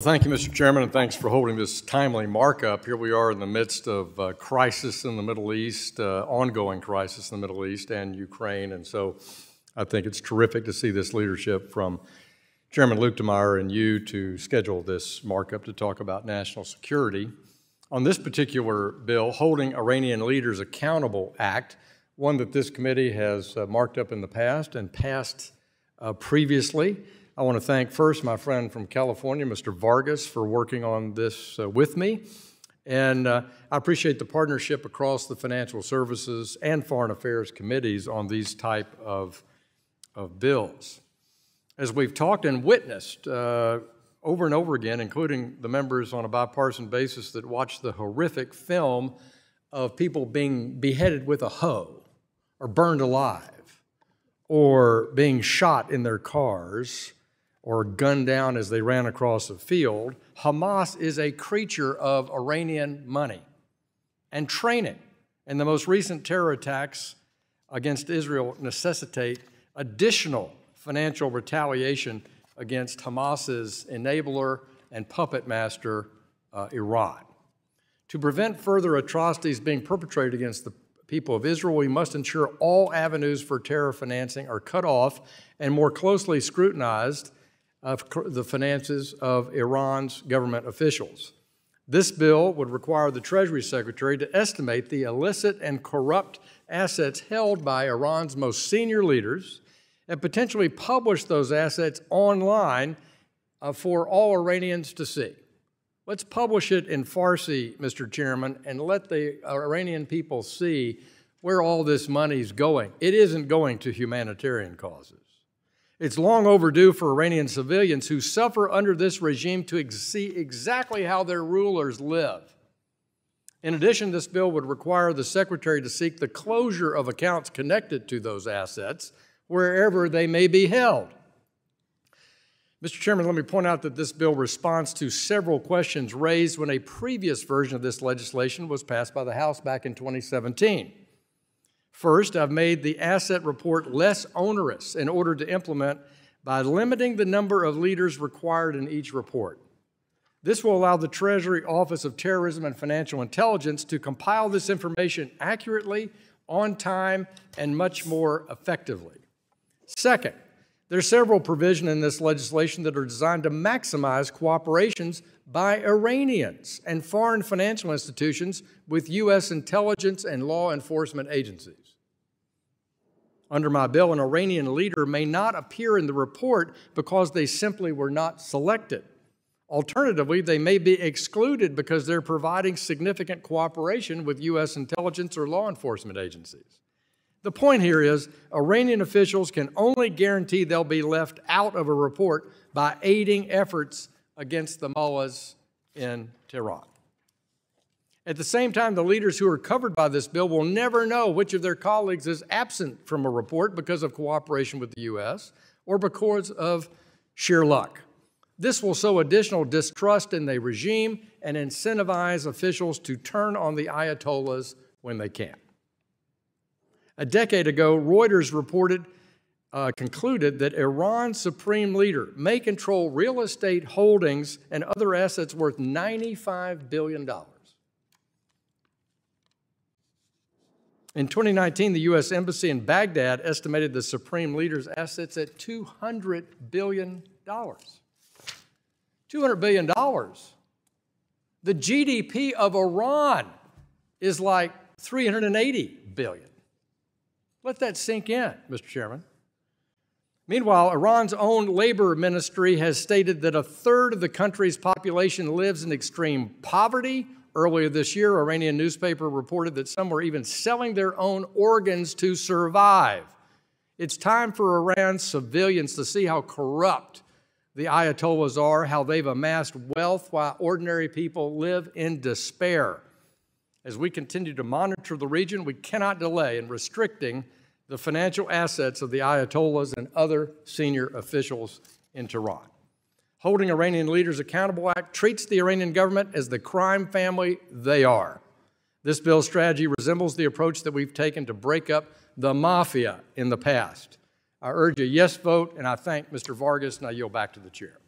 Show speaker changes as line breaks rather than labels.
Thank you, Mr. Chairman, and thanks for holding this timely markup. Here we are in the midst of crisis in the Middle East, ongoing crisis in the Middle East and Ukraine, and so I think it's terrific to see this leadership from Chairman Luetkemeyer and you to schedule this markup to talk about national security. On this particular bill, Holding Iranian Leaders Accountable Act, one that this committee has marked up in the past and passed previously. I want to thank first my friend from California, Mr. Vargas, for working on this with me. And I appreciate the partnership across the financial services and foreign affairs committees on these type of bills. As we've talked and witnessed over and over again, including the members on a bipartisan basis that watched the horrific film of people being beheaded with a hoe or burned alive or being shot in their cars or gunned down as they ran across a field, Hamas is a creature of Iranian money and training. And the most recent terror attacks against Israel necessitate additional financial retaliation against Hamas's enabler and puppet master, Iran. To prevent further atrocities being perpetrated against the people of Israel, we must ensure all avenues for terror financing are cut off and more closely scrutinized of the finances of Iran's government officials. This bill would require the Treasury Secretary to estimate the illicit and corrupt assets held by Iran's most senior leaders and potentially publish those assets online for all Iranians to see. Let's publish it in Farsi, Mr. Chairman, and let the Iranian people see where all this money is going. It isn't going to humanitarian causes. It's long overdue for Iranian civilians who suffer under this regime to see exactly how their rulers live. In addition, this bill would require the Secretary to seek the closure of accounts connected to those assets wherever they may be held. Mr. Chairman, let me point out that this bill responds to several questions raised when a previous version of this legislation was passed by the House back in 2017. First, I've made the asset report less onerous in order to implement by limiting the number of leaders required in each report. This will allow the Treasury Office of Terrorism and Financial Intelligence to compile this information accurately, on time, and much more effectively. Second, there are several provisions in this legislation that are designed to maximize cooperations by Iranians and foreign financial institutions with U.S. intelligence and law enforcement agencies. Under my bill, an Iranian leader may not appear in the report because they simply were not selected. Alternatively, they may be excluded because they're providing significant cooperation with U.S. intelligence or law enforcement agencies. The point here is Iranian officials can only guarantee they'll be left out of a report by aiding efforts against the mullahs in Tehran. At the same time, the leaders who are covered by this bill will never know which of their colleagues is absent from a report because of cooperation with the U.S. or because of sheer luck. This will sow additional distrust in the regime and incentivize officials to turn on the Ayatollahs when they can. A decade ago, Reuters concluded that Iran's supreme leader may control real estate holdings and other assets worth $95 billion. In 2019, the U.S. Embassy in Baghdad estimated the supreme leader's assets at $200 billion. $200 billion. The GDP of Iran is like $380 billion. Let that sink in, Mr. Chairman. Meanwhile, Iran's own labor ministry has stated that a third of the country's population lives in extreme poverty. Earlier this year, an Iranian newspaper reported that some were even selling their own organs to survive. It's time for Iran's civilians to see how corrupt the Ayatollahs are, how they've amassed wealth while ordinary people live in despair. As we continue to monitor the region, we cannot delay in restricting the financial assets of the Ayatollahs and other senior officials in Tehran. Holding Iranian Leaders Accountable Act treats the Iranian government as the crime family they are. This bill's strategy resembles the approach that we've taken to break up the mafia in the past. I urge a yes vote, and I thank Mr. Vargas, and I yield back to the chair.